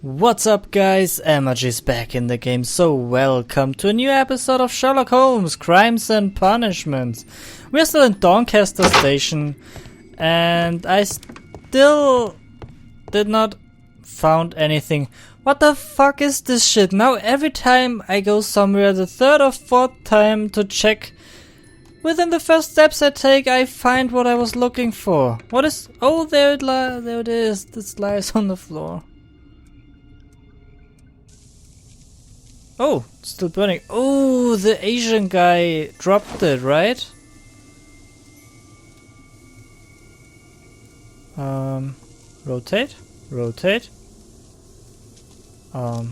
What's up guys, Emargy's back in the game, so welcome to a new episode of Sherlock Holmes, Crimes and Punishments. We're still in Doncaster Station, and I still did not found anything. What the fuck is this shit? Now every time I go somewhere, the third or fourth time to check, within the first steps I take, I find what I was looking for. What is... oh, there it is. This lies on the floor. Oh, it's still burning. Oh, the Asian guy dropped it, right? Rotate? Rotate? Oh.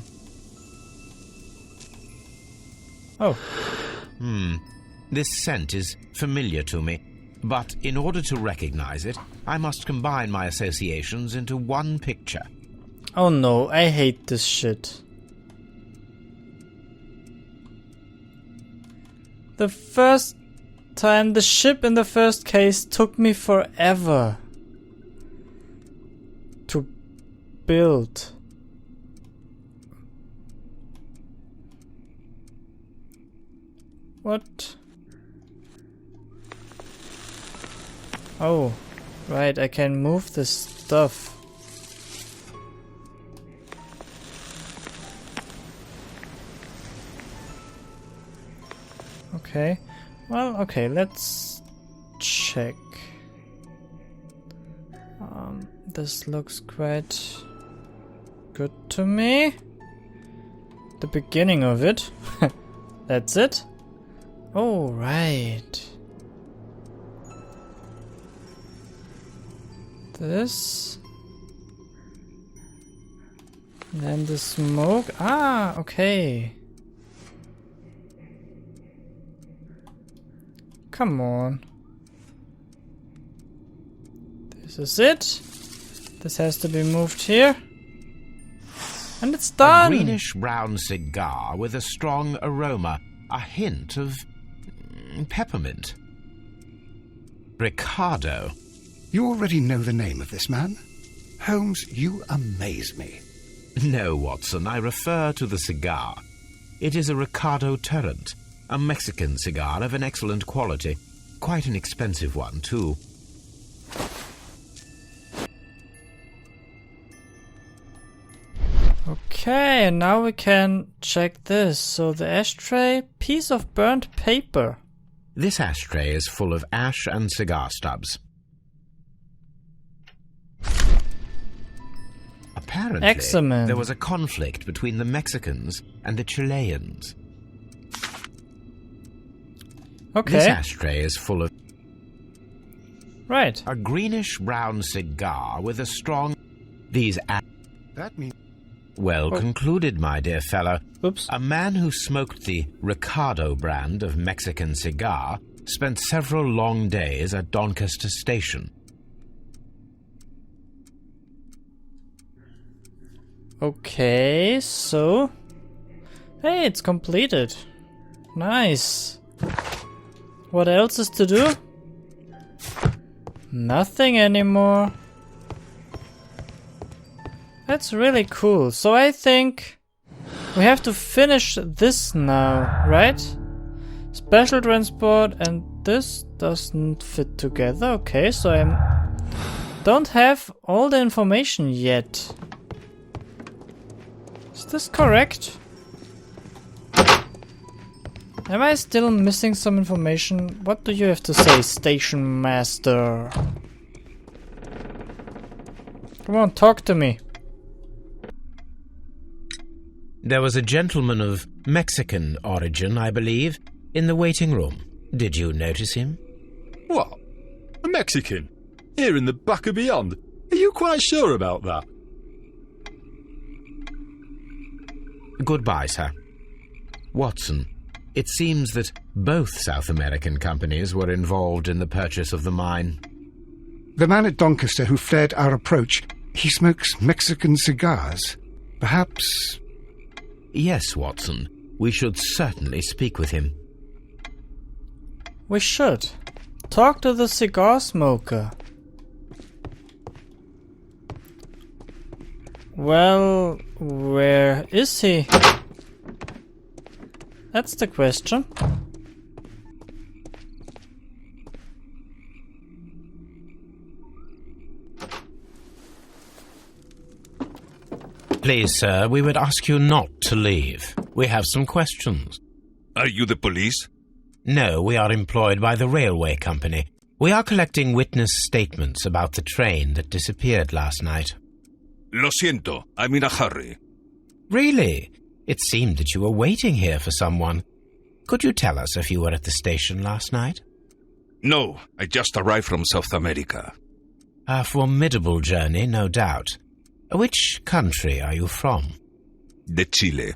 This scent is familiar to me, but in order to recognize it, I must combine my associations into one picture. Oh no, I hate this shit. The first time, the ship in the first case took me forever to build. What? Oh, right, I can move this stuff. Okay, well, okay, let's check. This looks quite good to me. The beginning of it. That's it. Oh, right. This. And then the smoke. Ah, okay. Come on. This is it. This has to be moved here. And it's done! A greenish-brown cigar with a strong aroma, a hint of peppermint. Ricardo. You already know the name of this man? Holmes, you amaze me. No, Watson, I refer to the cigar. It is a Ricardo Tarrant. A Mexican cigar of an excellent quality. Quite an expensive one, too. Okay, and now we can check this. So the ashtray, piece of burnt paper. This ashtray is full of ash and cigar stubs. Apparently, Excellent. There was a conflict between the Mexicans and the Chileans. Okay. This ashtray is full of... right. a greenish-brown cigar with a strong... That means... Well concluded, my dear fellow. Oops. A man who smoked the Ricardo brand of Mexican cigar spent several long days at Doncaster Station. Okay, so... hey, it's completed. Nice. What else is to do? Nothing anymore. That's really cool. So I think we have to finish this now, right? Special transport, and this doesn't fit together. Okay, so I don't have all the information yet. Is this correct? Am I still missing some information? What do you have to say, Station Master? Come on, talk to me. There was a gentleman of Mexican origin, I believe, in the waiting room. Did you notice him? What? A Mexican? Here in the back of beyond? Are you quite sure about that? Goodbye, sir. Watson, it seems that both South American companies were involved in the purchase of the mine. The man at Doncaster who flared our approach, he smokes Mexican cigars. Perhaps... Yes, Watson. We should certainly speak with him. We should. Talk to the cigar smoker. Well, where is he? That's the question. Please, sir, we would ask you not to leave. We have some questions. Are you the police? No, we are employed by the railway company. We are collecting witness statements about the train that disappeared last night. Lo siento, I'm in a hurry. Really? It seemed that you were waiting here for someone. Could you tell us if you were at the station last night? No, I just arrived from South America. A formidable journey, no doubt. Which country are you from? De Chile.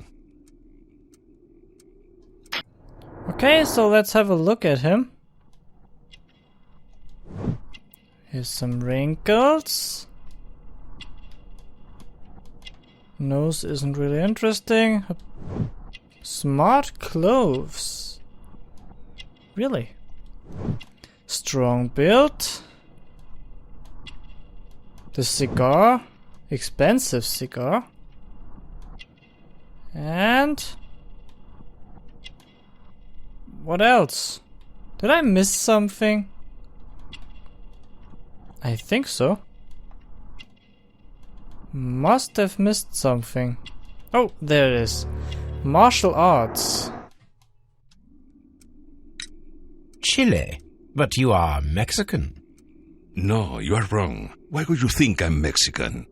Okay, so let's have a look at him. Here's some wrinkles. Nose isn't really interesting. Smart clothes. Really? Strong build. The cigar. Expensive cigar. And... what else? Did I miss something? I think so. Must have missed something. Oh, there it is. Martial arts. Chile? But you are Mexican. No, you are wrong. Why would you think I'm Mexican?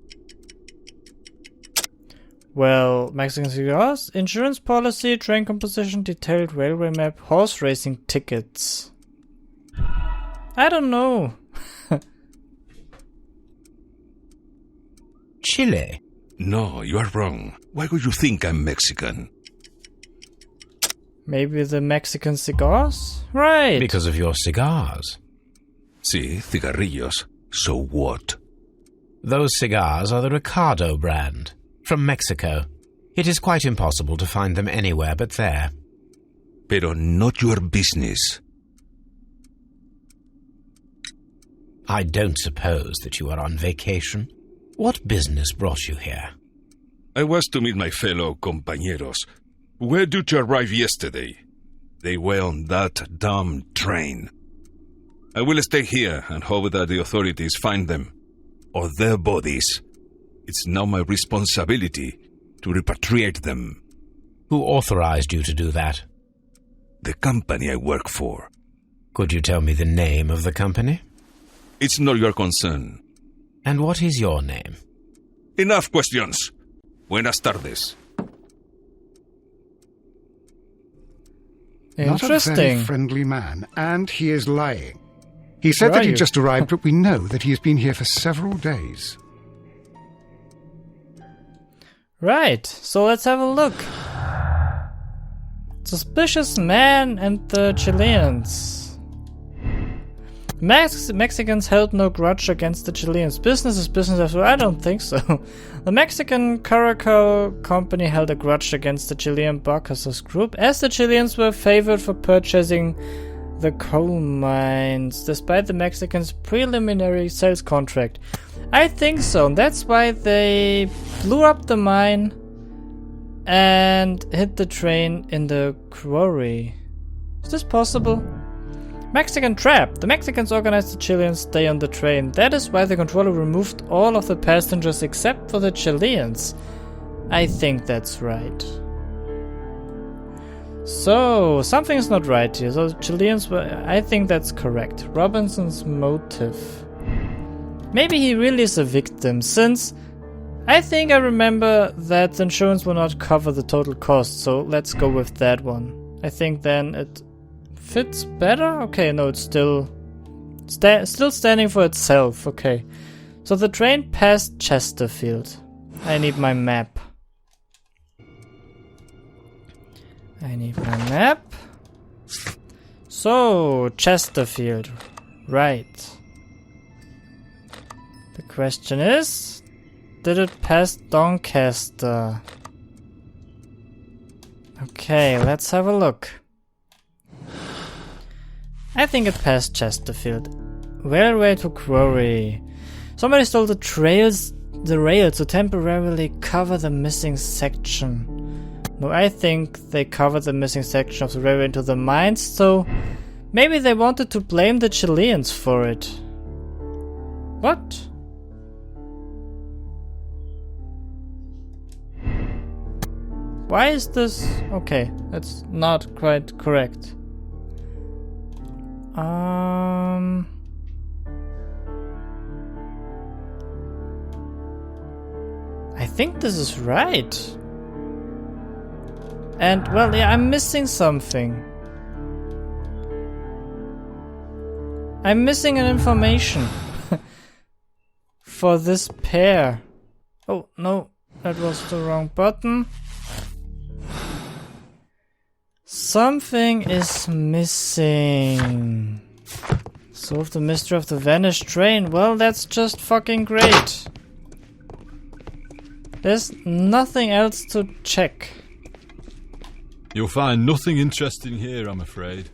Well, Mexican cigars, insurance policy, train composition, detailed railway map, horse racing tickets. I don't know. Chile? No, you are wrong. Why would you think I'm Mexican? Maybe the Mexican cigars? Right. Because of your cigars. Sí, cigarrillos. So what? Those cigars are the Ricardo brand, from Mexico. It is quite impossible to find them anywhere but there. Pero not your business. I don't suppose that you are on vacation. What business brought you here? I was to meet my fellow compañeros. Where did you arrive yesterday? They were on that damn train. I will stay here and hope that the authorities find them, or their bodies. It's now my responsibility to repatriate them. Who authorized you to do that? The company I work for. Could you tell me the name of the company? It's not your concern. And what is your name? Enough questions. Buenas tardes. Not a very Interesting. friendly man, and he is lying. He said that he Right. just arrived, but we know that he has been here for several days. Right, so let's have a look. Suspicious man and the Chileans. Mexicans held no grudge against the Chileans. Business is business after all. I don't think so. The Mexican Caracal Company held a grudge against the Chilean Barcasas group, as the Chileans were favored for purchasing the coal mines, despite the Mexicans' preliminary sales contract. I think so. That's why they blew up the mine and hit the train in the quarry. Is this possible? Mexican trap. The Mexicans organized the Chileans stay on the train. That is why the controller removed all of the passengers except for the Chileans. I think that's right. So, something's not right here. So, Chileans were... I think that's correct. Robinson's motive. Maybe he really is a victim, since... I think I remember that the insurance will not cover the total cost, so let's go with that one. I think then it fits better? Okay, no, it's still standing for itself. Okay. So the train passed Chesterfield. I need my map. So, Chesterfield. Right. The question is, did it pass Doncaster? Okay, let's have a look. I think it passed Chesterfield. Railway to quarry. Somebody stole the Derailed to temporarily cover the missing section. No, I think they covered the missing section of the railway into the mines, so maybe they wanted to blame the Chileans for it. What? Why is this? Okay, that's not quite correct. I think this is right. And, well, yeah, I'm missing something. I'm missing an information for this pair. Oh, no, that was the wrong button. Something is missing. Solve the mystery of the vanished train. Well, that's just fucking great. There's nothing else to check. You'll find nothing interesting here, I'm afraid.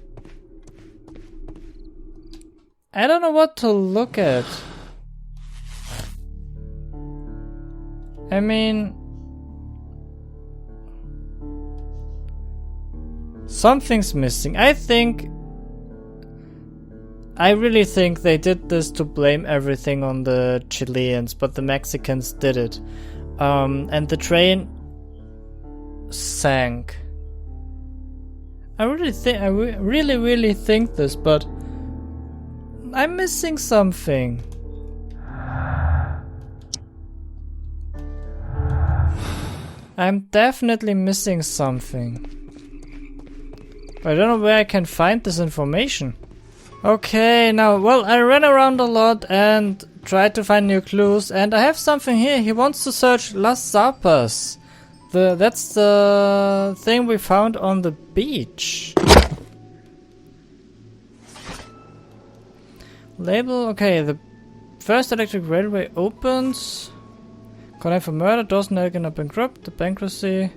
I don't know what to look at. I mean, something's missing. I really think they did this to blame everything on the Chileans, but the Mexicans did it. And the train sank. I really think this, but I'm missing something. I'm definitely missing something. I don't know where I can find this information. Okay, now, well, I ran around a lot and tried to find new clues, and I have something here. He wants to search Las Zarpas. That's the thing we found on the beach. Label, okay, the first electric railway opens. Condemned for murder, doesn't again bankrupt, the bankruptcy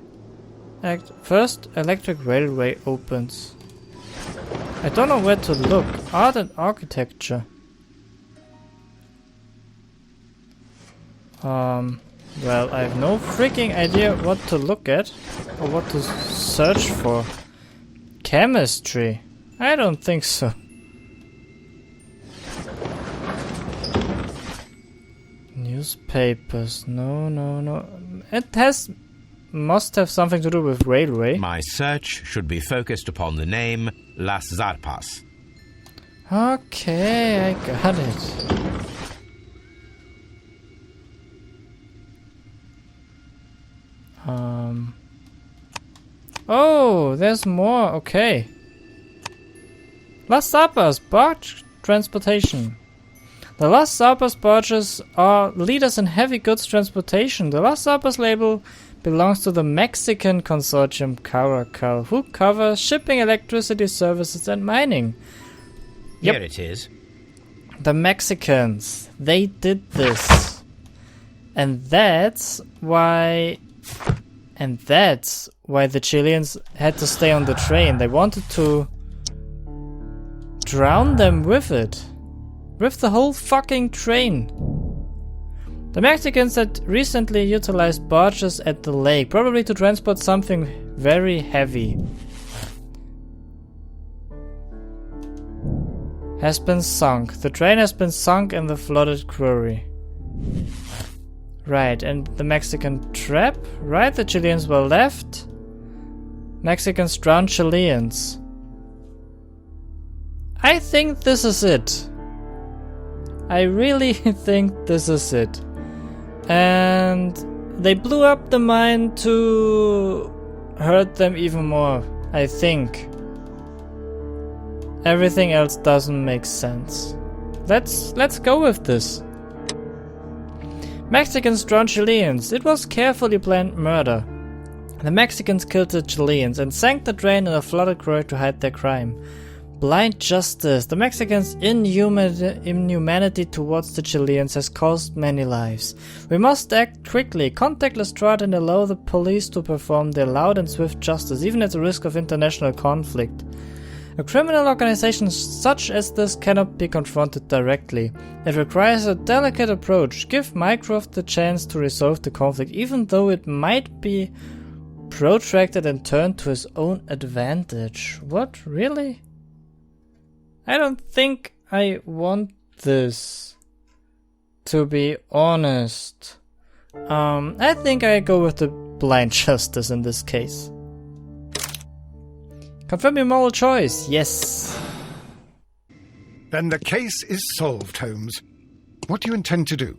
act. First electric railway opens. I don't know where to look. Art and architecture. Well, I have no freaking idea what to look at or what to search for. Chemistry? I don't think so. Newspapers? No. It must have something to do with railway. My search should be focused upon the name Las Zarpas. Okay, I got it. Oh, there's more. Okay. Las Zarpas, barge transportation. The Las Zarpas barges are leaders in heavy goods transportation. The Las Zarpas label belongs to the Mexican consortium Caracal, who covers shipping, electricity services, and mining. Here it is. The Mexicans, they did this. And that's why the Chileans had to stay on the train. They wanted to drown them with it. With the whole fucking train. The Mexicans had recently utilized barges at the lake, probably to transport something very heavy. Has been sunk. The train has been sunk in the flooded quarry. Right, and the Mexican trap? Right, the Chileans were left. Mexicans drowned Chileans. I think this is it. I really think this is it. And they blew up the mine to hurt them even more, I think. Everything else doesn't make sense. Let's go with this. Mexicans drowned Chileans. It was carefully planned murder. The Mexicans killed the Chileans and sank the train in a flooded quarry to hide their crime. Blind justice. The Mexicans' inhumanity towards the Chileans has caused many lives. We must act quickly. Contact Lestrade and allow the police to perform their loud and swift justice, even at the risk of international conflict. A criminal organization such as this cannot be confronted directly. It requires a delicate approach. Give Mycroft the chance to resolve the conflict, even though it might be protracted and turned to his own advantage. What? Really? I don't think I want this, to be honest. I think I go with the blind justice in this case. Confirm your moral choice. Yes. Then the case is solved, Holmes. What do you intend to do?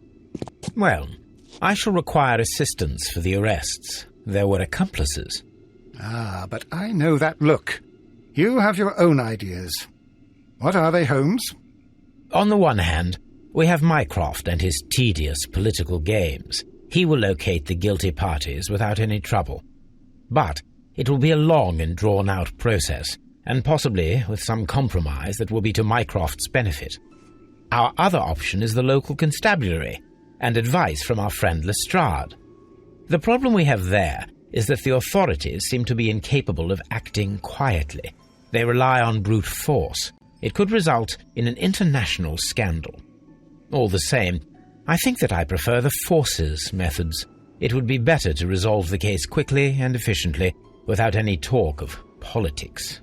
Well, I shall require assistance for the arrests. There were accomplices. Ah, but I know that look. You have your own ideas. What are they, Holmes? On the one hand, we have Mycroft and his tedious political games. He will locate the guilty parties without any trouble. But it will be a long and drawn-out process, and possibly with some compromise that will be to Mycroft's benefit. Our other option is the local constabulary, and advice from our friend Lestrade. The problem we have there is that the authorities seem to be incapable of acting quietly. They rely on brute force. It could result in an international scandal. All the same, I think that I prefer the forces methods. It would be better to resolve the case quickly and efficiently, without any talk of politics.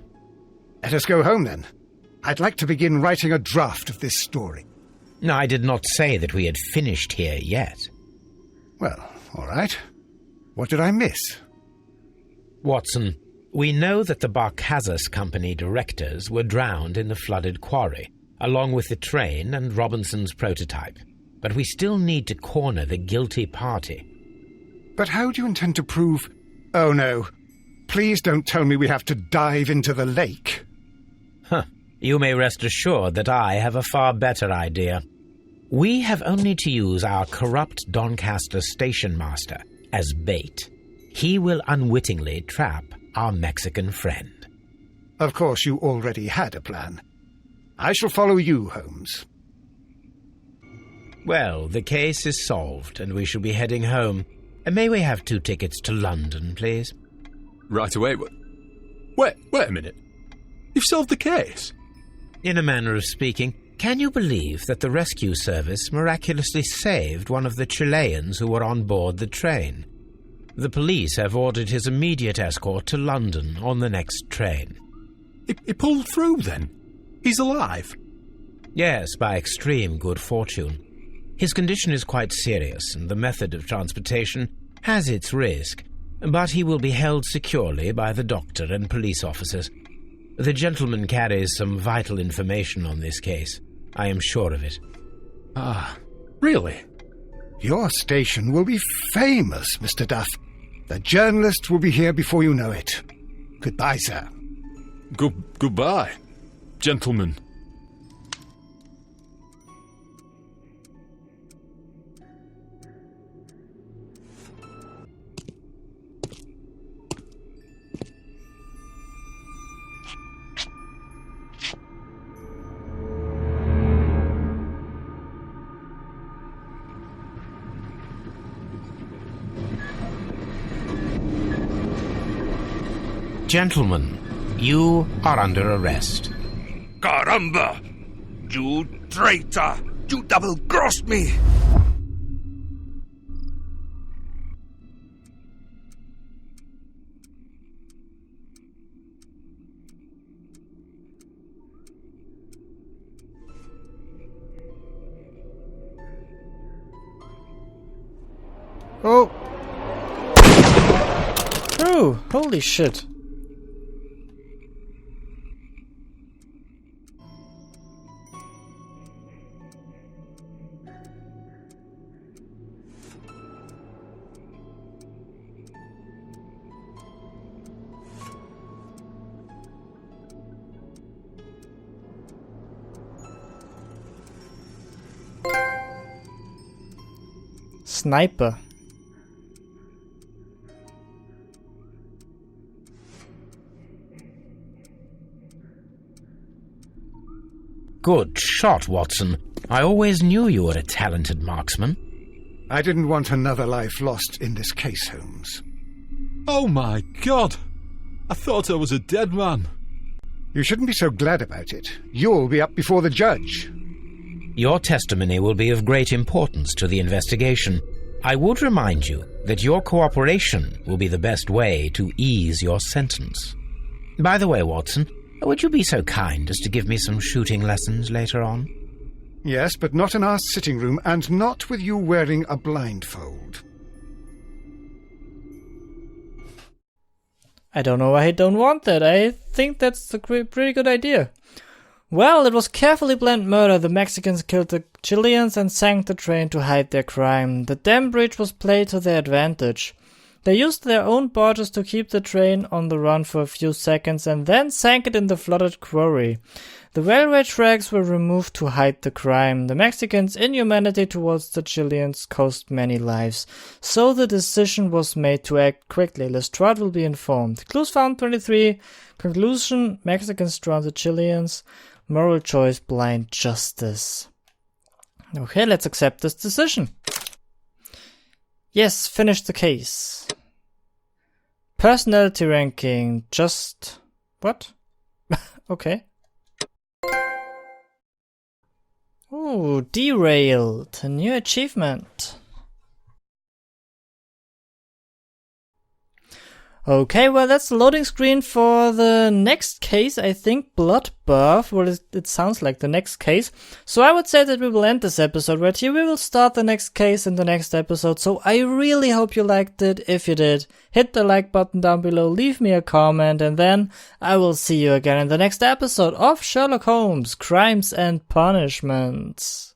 Let us go home, then. I'd like to begin writing a draft of this story. No, I did not say that we had finished here yet. Well, all right. What did I miss? Watson, we know that the Barkazas Company directors were drowned in the flooded quarry, along with the train and Robinson's prototype. But we still need to corner the guilty party. But how do you intend to prove... Oh, no. Please don't tell me we have to dive into the lake. You may rest assured that I have a far better idea. We have only to use our corrupt Doncaster station master as bait. He will unwittingly trap our Mexican friend. Of course, you already had a plan. I shall follow you, Holmes. Well, the case is solved, and we shall be heading home. May we have 2 tickets to London, please? Right away. Wait a minute. You've solved the case? In a manner of speaking, can you believe that the rescue service miraculously saved one of the Chileans who were on board the train? The police have ordered his immediate escort to London on the next train. He pulled through, then? He's alive? Yes, by extreme good fortune. His condition is quite serious, and the method of transportation has its risk, but he will be held securely by the doctor and police officers. The gentleman carries some vital information on this case. I am sure of it. Ah, really? Your station will be famous, Mr. Duff. The journalists will be here before you know it. Goodbye, sir. Goodbye, gentlemen. Gentlemen, you are under arrest. Caramba! You traitor! You double-crossed me! Oh! Oh, holy shit. Sniper. Good shot, Watson. I always knew you were a talented marksman. I didn't want another life lost in this case, Holmes. Oh my God! I thought I was a dead man. You shouldn't be so glad about it. You'll be up before the judge. Your testimony will be of great importance to the investigation. I would remind you that your cooperation will be the best way to ease your sentence. By the way, Watson, would you be so kind as to give me some shooting lessons later on? Yes, but not in our sitting room, and not with you wearing a blindfold. I don't know why I don't want that. I think that's a pretty good idea. Well, it was carefully planned murder. The Mexicans killed the Chileans and sank the train to hide their crime. The dam bridge was played to their advantage. They used their own barges to keep the train on the run for a few seconds and then sank it in the flooded quarry. The railway tracks were removed to hide the crime. The Mexicans' inhumanity towards the Chileans cost many lives, so the decision was made to act quickly. Lestrade will be informed. Clues found 23. Conclusion: Mexicans drowned the Chileans. Moral choice: blind justice. Okay, let's accept this decision. Yes, finish the case. Personality ranking, just... what? Okay. Ooh, Derailed, a new achievement. Okay, well that's the loading screen for the next case. I think Bloodbath. Well, it sounds like the next case. So I would say that we will end this episode right here. We will start the next case in the next episode. So I really hope you liked it. If you did, hit the like button down below, leave me a comment, and then I will see you again in the next episode of Sherlock Holmes, Crimes and Punishments.